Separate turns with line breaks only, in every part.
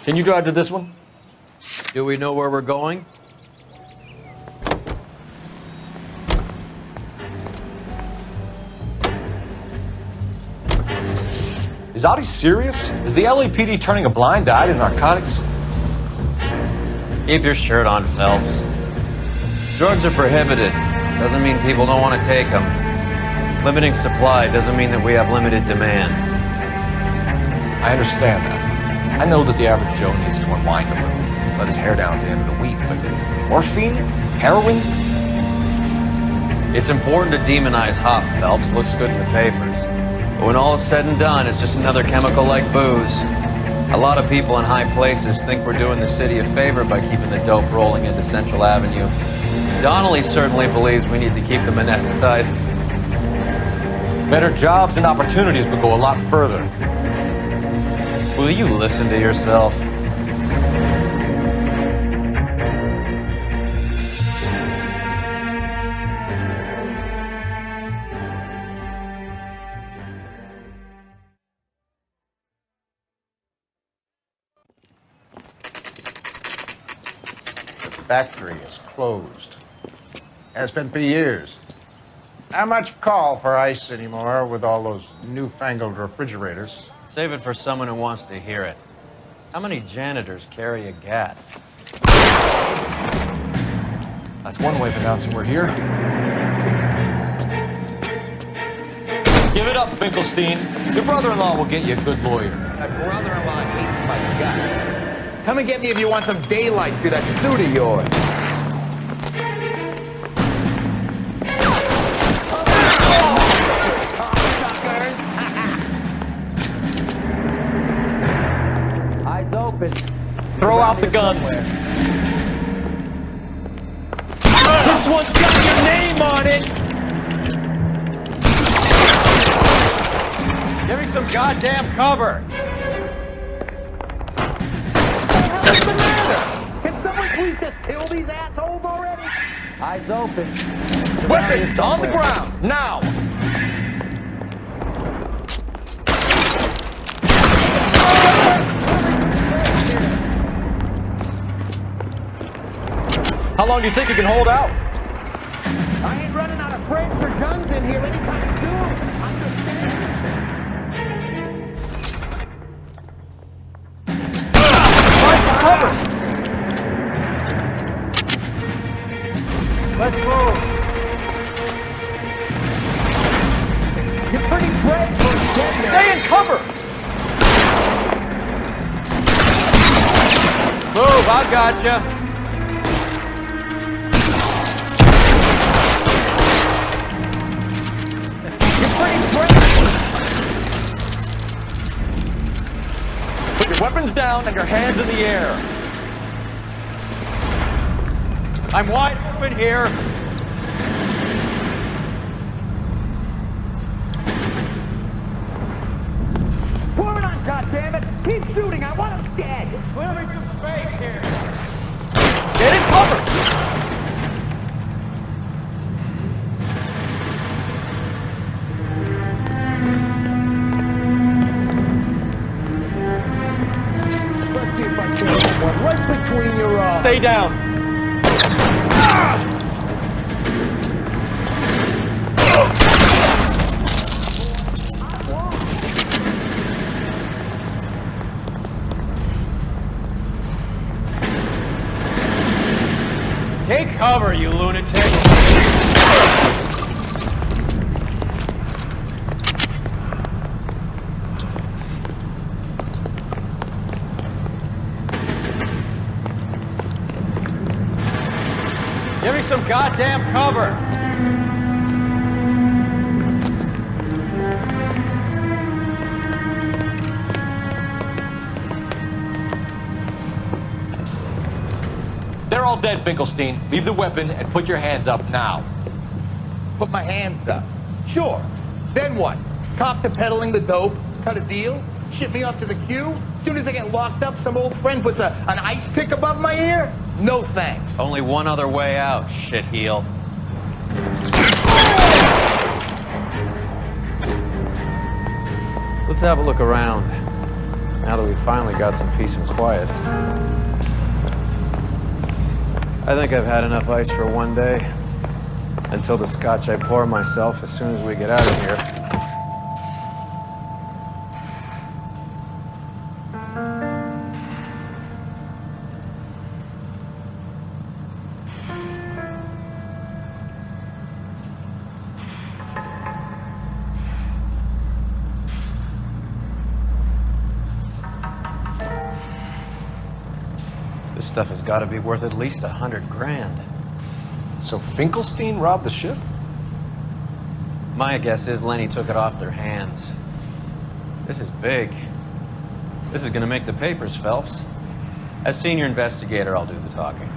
Can you drive to this one?
Do we know where we're going?
Is Audie serious? Is the LAPD turning a blind eye to narcotics?
Keep your shirt on, Phelps. Drugs are prohibited. Doesn't mean people don't want to take them. Limiting supply doesn't mean that we have limited demand.
I understand that. I know that the average Joe needs to unwind a little, let his hair down at the end of the week, but morphine? Heroin?
It's important to demonize hop, Phelps. Looks good in the papers. But when all is said and done, it's just another chemical like booze. A lot of people in high places think we're doing the city a favor by keeping the dope rolling into Central Avenue. Donnelly certainly believes we need to keep them anesthetized.
Better jobs and opportunities would go a lot further.
Will you listen to yourself?
Factory is closed. Has been for years. Not much call for ice anymore with all those newfangled refrigerators.
Save it for someone who wants to hear it. How many janitors carry a gat?
That's one way of announcing we're here. Give it up, Finkelstein. Your brother-in-law will get you a good lawyer.
My brother-in-law hates my guts. Come and get me if you want some daylight through that suit of yours.
Eyes open.
Throw out the guns. This one's got your name on it!
Give me some goddamn cover!
What's the matter? Can someone please just kill these assholes already? Eyes open.
Weapons on the ground, now! How long do you think you can hold out?
I ain't running out of friends or guns in here anytime soon. Understand?
Cover!
Let's move. You're pretty brave for a dead man.
Stay in cover!
Move, I gotcha.
You're pretty brave.
Put your weapons down and your hands in the air.
I'm wide open here.
Pour it on, goddammit! Keep shooting! I want him dead!
Clearing some space here.
Get in cover!
Let's see if I can get one right between your eyes.
Stay down.
Take cover, you lunatic. Give me some goddamn cover.
They're all dead, Finkelstein. Leave the weapon and put your hands up now.
Put my hands up. Sure. Then what? Cop to peddling the dope, cut a deal, ship me off to the queue. As soon as I get locked up, some old friend puts an ice pick above my ear? No thanks.
Only one other way out, shitheel. Let's have a look around, now that we finally got some peace and quiet. I think I've had enough ice for one day, until the scotch I pour myself as soon as we get out of here. This stuff has got to be worth at least $100 grand.
So Finkelstein robbed the ship?
My guess is Lenny took it off their hands. This is big. This is gonna make the papers, Phelps. As senior investigator, I'll do the talking.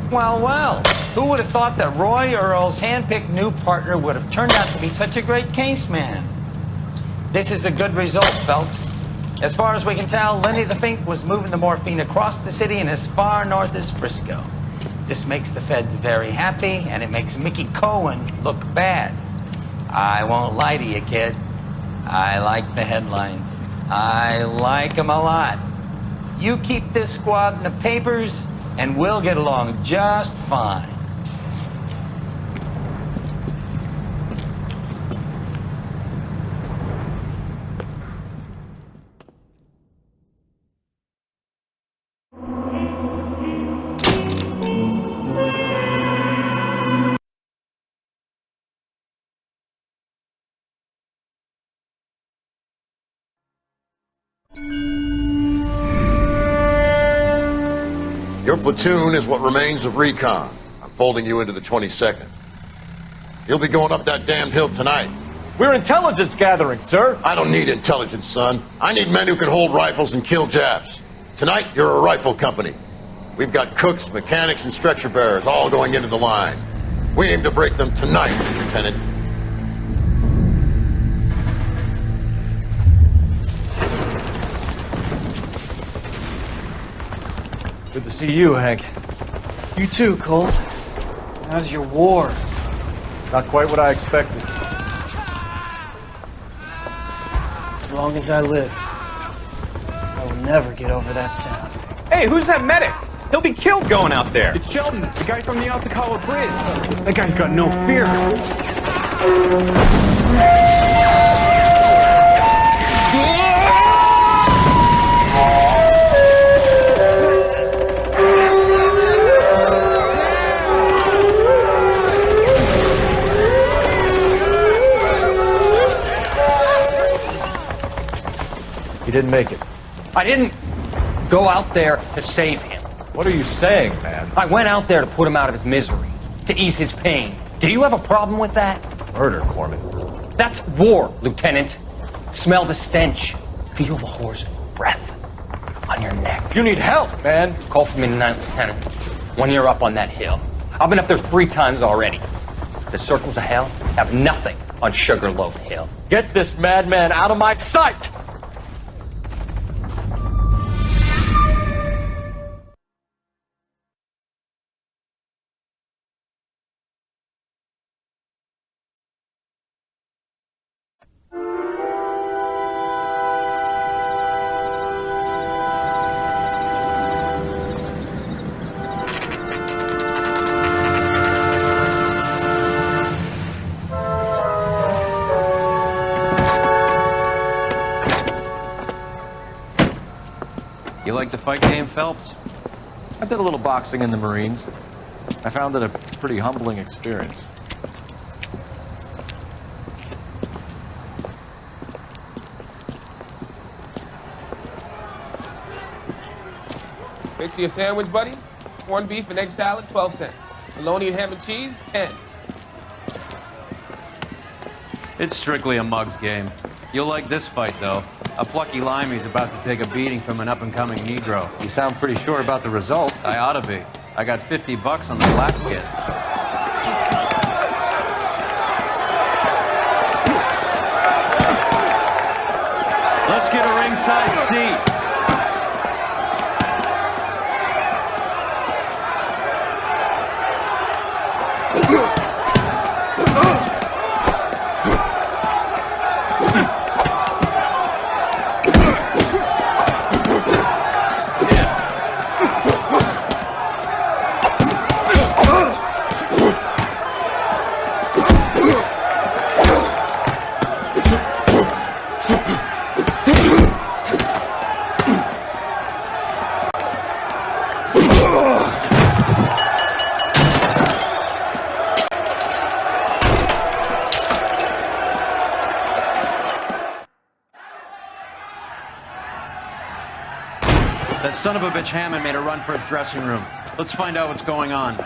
Well, well, who would have thought that Roy Earle's hand-picked new partner would have turned out to be such a great case man? This is a good result, Phelps. As far as we can tell, Lenny the Fink was moving the morphine across the city and as far north as Frisco. This makes the feds very happy, and it makes Mickey Cohen look bad. I won't lie to you, kid. I like the headlines. I like them a lot. You keep this squad in the papers, and we'll get along just fine.
Your platoon is what remains of recon. I'm folding you into the 22nd. You'll be going up that damned hill tonight.
We're intelligence gathering, sir.
I don't need intelligence, son. I need men who can hold rifles and kill Japs. Tonight, you're a rifle company. We've got cooks, mechanics, and stretcher bearers all going into the line. We aim to break them tonight, Lieutenant.
Good to see you, Hank.
You too, Cole. How's your war?
Not quite what I expected.
As long as I live, I will never get over that sound.
Hey, who's that medic? He'll be killed going out there. It's Sheldon, the guy from the Osakawa Bridge. That guy's got no fear.
He didn't make it.
I didn't go out there to save him.
What are you saying, man?
I went out there to put him out of his misery, to ease his pain. Do you have a problem with that?
Murder, Corman.
That's war, Lieutenant. Smell the stench. Feel the whore's breath on your neck.
You need help, man.
Call for me tonight, Lieutenant. When you're up on that hill. I've been up there 3 times already. The circles of hell have nothing on Sugarloaf Hill.
Get this madman out of my sight!
You like the fight game, Phelps?
I did a little boxing in the Marines. I found it a pretty humbling experience.
Fix you a sandwich, buddy. Corned beef and egg salad, 12 cents. Bologna and ham and cheese, 10.
It's strictly a mug's game. You'll like this fight, though. A plucky limey's about to take a beating from an up-and-coming Negro.
You sound pretty sure about the result.
I ought to be. I got $50 on the black kid. Let's get a ringside seat. That son of a bitch Hammond made a run for his dressing room. Let's find out what's going on.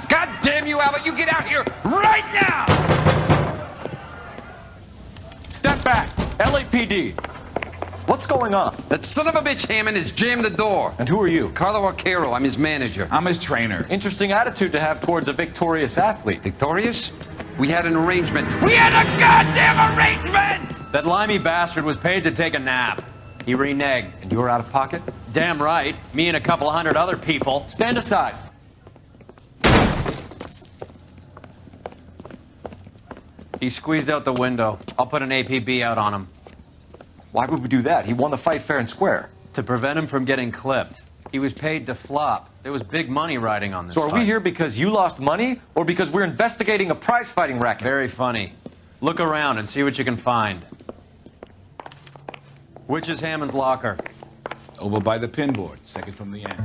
God damn you, Albert! You get out here right now!
Step back. LAPD. What's going on?
That son of a bitch Hammond has jammed the door.
And who are you?
Carlo Arcaro, I'm his manager.
I'm his trainer.
Interesting attitude to have towards a victorious athlete.
Victorious? We had an arrangement. We had a goddamn arrangement!
That limey bastard was paid to take a nap. He reneged.
And you were out of pocket?
Damn right. Me and a couple hundred other people.
Stand aside.
He squeezed out the window. I'll put an APB out on him.
Why would we do that? He won the fight fair and square.
To prevent him from getting clipped. He was paid to flop. There was big money riding on this
So are we
fight.
here because you lost money or because we're investigating a prize-fighting racket?
Very funny. Look around and see what you can find. Which is Hammond's locker?
Over by the pinboard, second from the end.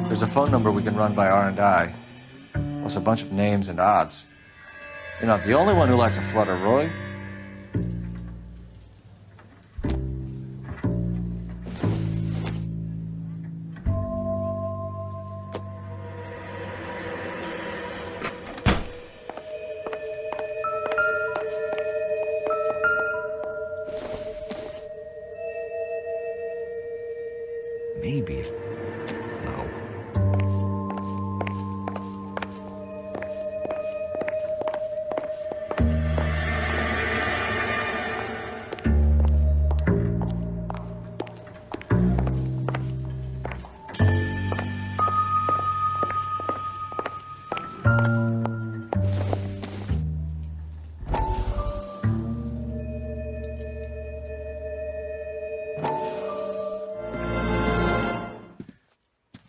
There's a phone number we can run by R&I. Plus a bunch of names and odds. You're not the only one who likes a flutter, Roy.
Maybe. No.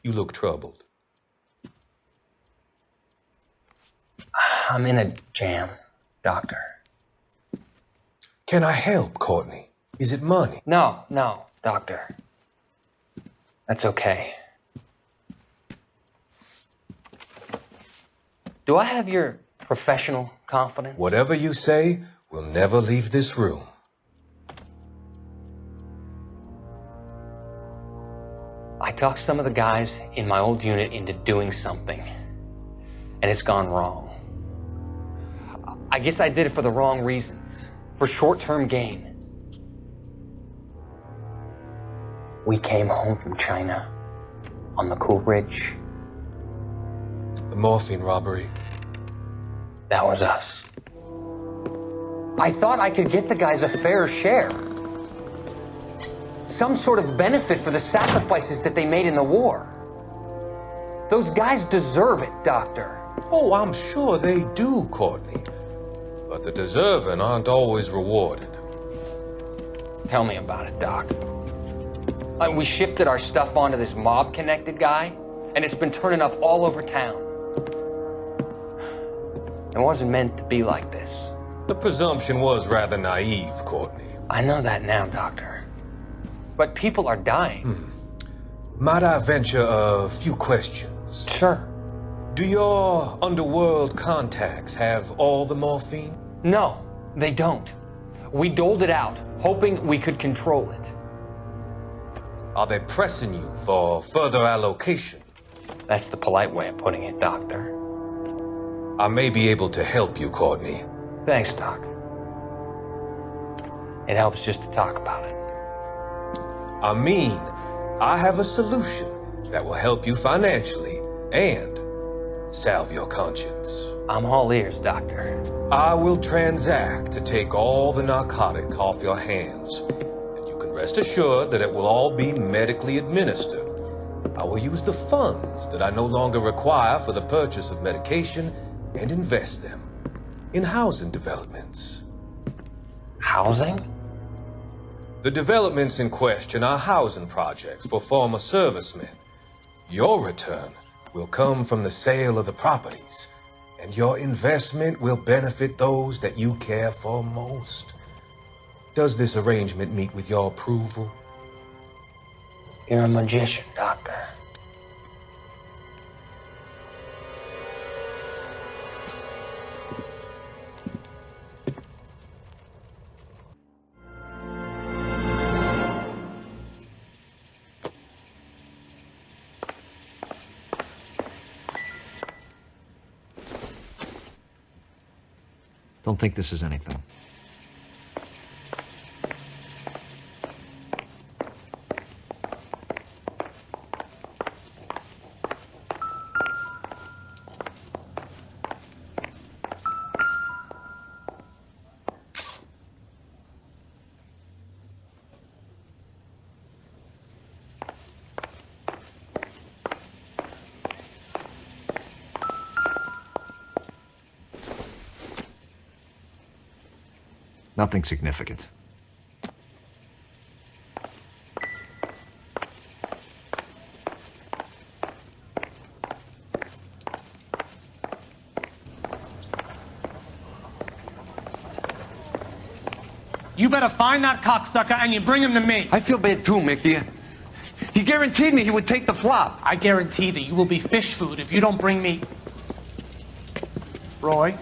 You look troubled.
I'm in a jam, Doctor.
Can I help, Courtney? Is it money?
No, Doctor. That's okay. Do I have your professional confidence?
Whatever you say, we'll never leave this room.
I talked some of the guys in my old unit into doing something, and it's gone wrong. I guess I did it for the wrong reasons, for short-term gain. We came home from China on the Cool Ridge.
The morphine robbery.
That was us. I thought I could get the guys a fair share. Some sort of benefit for the sacrifices that they made in the war. Those guys deserve it, Doctor.
Oh, I'm sure they do, Courtney. But the deserving aren't always rewarded.
Tell me about it, Doc. We shifted our stuff onto this mob-connected guy, and it's been turning up all over town. It wasn't meant to be like this.
The presumption was rather naive, Courtney.
I know that now, Doctor. But people are dying.
Might I venture a few questions?
Sure.
Do your underworld contacts have all the morphine?
No, they don't. We doled it out, hoping we could control it.
Are they pressing you for further allocation?
That's the polite way of putting it, Doctor.
I may be able to help you, Courtney.
Thanks, Doc. It helps just to talk about it.
I mean, I have a solution that will help you financially and salve your conscience.
I'm all ears, Doctor.
I will transact to take all the narcotic off your hands. And you can rest assured that it will all be medically administered. I will use the funds that I no longer require for the purchase of medication and invest them in housing developments.
Housing?
The developments in question are housing projects for former servicemen. Your return will come from the sale of the properties, and your investment will benefit those that you care for most. Does this arrangement meet with your approval?
You're a magician, Doctor.
Don't think this is anything. Nothing significant.
You better find that cocksucker and you bring him to me.
I feel bad too, Mickey. He guaranteed me he would take the flop.
I guarantee that you will be fish food if you don't bring me... Roy,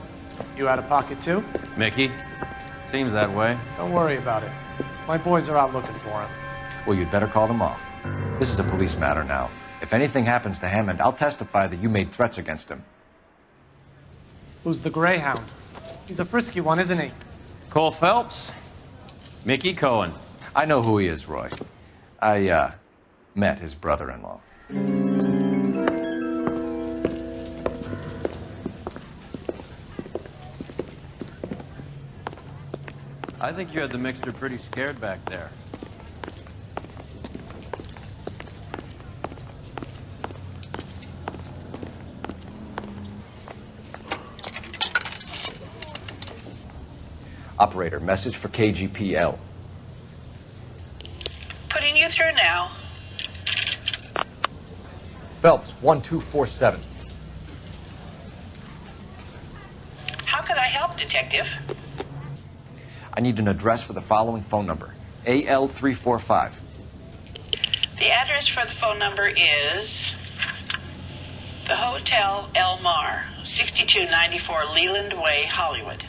you out of pocket too?
Mickey? Seems that way.
Don't worry about it. My boys are out looking for him.
Well, you'd better call them off. This is a police matter now. If anything happens to Hammond, I'll testify that you made threats against him.
Who's the Greyhound? He's a frisky one, isn't he?
Cole Phelps? Mickey Cohen.
I know who he is, Roy. I, met his brother-in-law.
I think you had the mixture pretty scared back there.
Operator, message for KGPL.
Putting you through now.
Phelps, 1247.
How could I help, Detective?
I need an address for the following phone number. AL345.
The address for the phone number is the Hotel El Mar, 6294 Leland Way, Hollywood.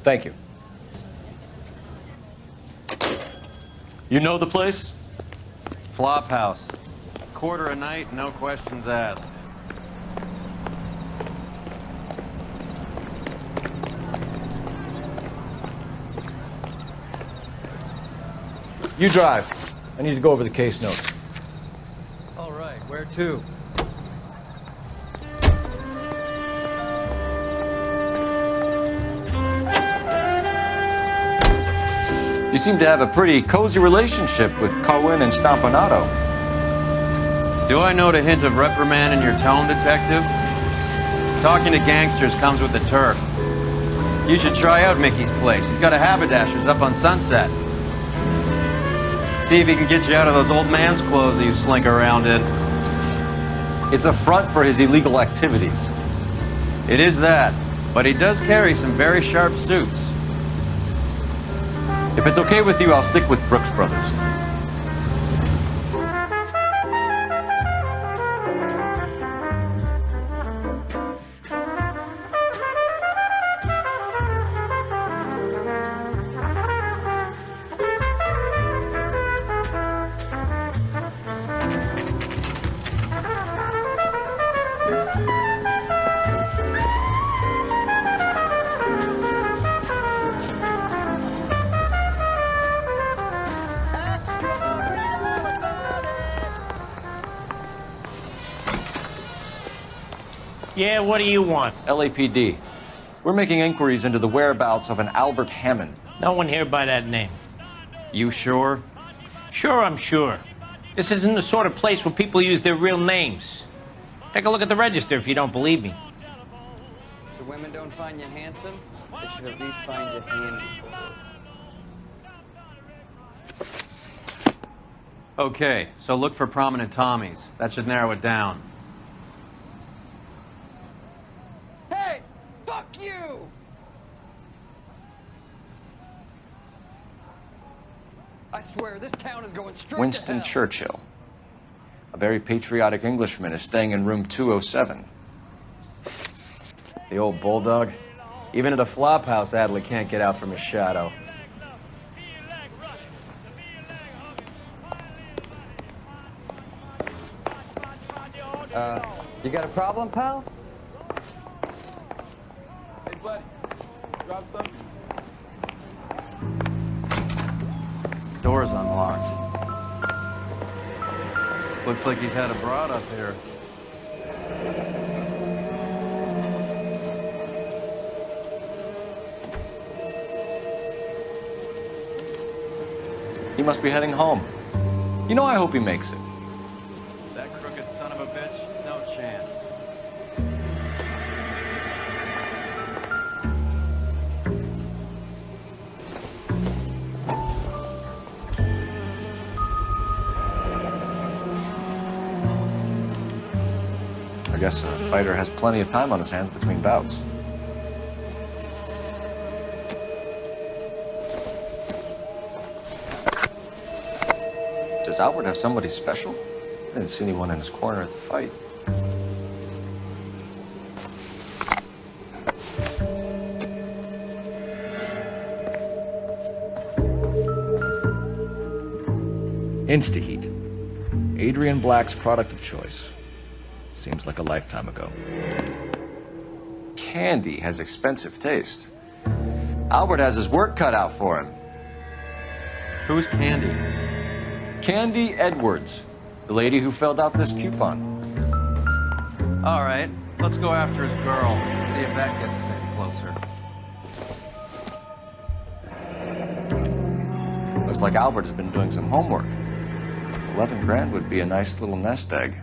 Thank you.
You know the place? Flop house. Quarter a night, no questions asked.
You drive. I need to go over the case notes.
All right, where to?
You seem to have a pretty cozy relationship with Cohen and Stompanato.
Do I note a hint of reprimand in your tone, Detective? Talking to gangsters comes with the turf. You should try out Mickey's place. He's got a haberdasher's up on Sunset. See if he can get you out of those old man's clothes that you slink around in.
It's a front for his illegal activities.
It is that, but he does carry some very sharp suits.
If it's okay with you, I'll stick with Brooks Brothers.
Yeah, what do you want?
LAPD. We're making inquiries into the whereabouts of an Albert Hammond.
No one here by that name.
You sure?
Sure, I'm sure. This isn't the sort of place where people use their real names. Take a look at the register if you don't believe me.
The women don't find you handsome, they should at least find you handy.
Okay, so look for prominent Tommies. That should narrow it down.
Hey! Fuck you! I swear, this town is going straight
Winston
to hell.
Churchill. A very patriotic Englishman is staying in room 207.
The old bulldog. Even at a flop house, Adley can't get out from his shadow.
You got a problem, pal?
Hey, buddy. Drop something.
Door's unlocked. Looks like he's had a broad up here.
He must be heading home. You know, I hope he makes it.
That crooked son of a bitch, no chance.
I guess a fighter has plenty of time on his hands between bouts. Does Albert have somebody special? I didn't see anyone in his corner at the fight. Instaheat. Adrian Black's product of choice. Seems like a lifetime ago. Candy has expensive taste. Albert has his work cut out for him.
Who's Candy?
Candy Edwards, the lady who filled out this coupon.
All right, let's go after his girl. See if that gets us any closer.
Looks like Albert has been doing some homework. 11 grand would be a nice little nest egg.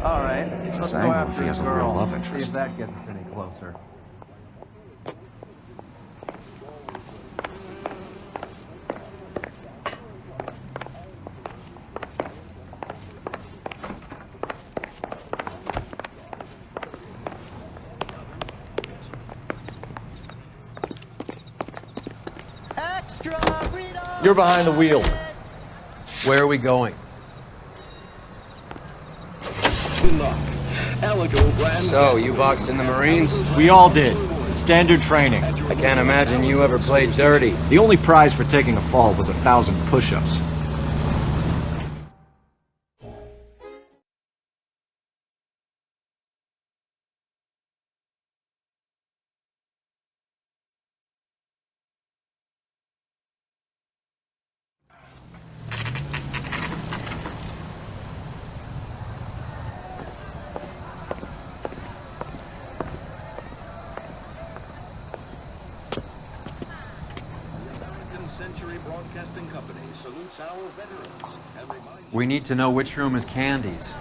All right,
It's
let's
a
go
angle
after
if he
his
has a real
girl.
love
See
interest.
if that gets us any closer.
You're behind the wheel.
Where are we going?
Good luck.
So, you boxed in the Marines?
We all did. Standard training.
I can't imagine you ever played dirty.
The only prize for taking a fall was 1,000 push-ups.
We need to know which room is Candy's.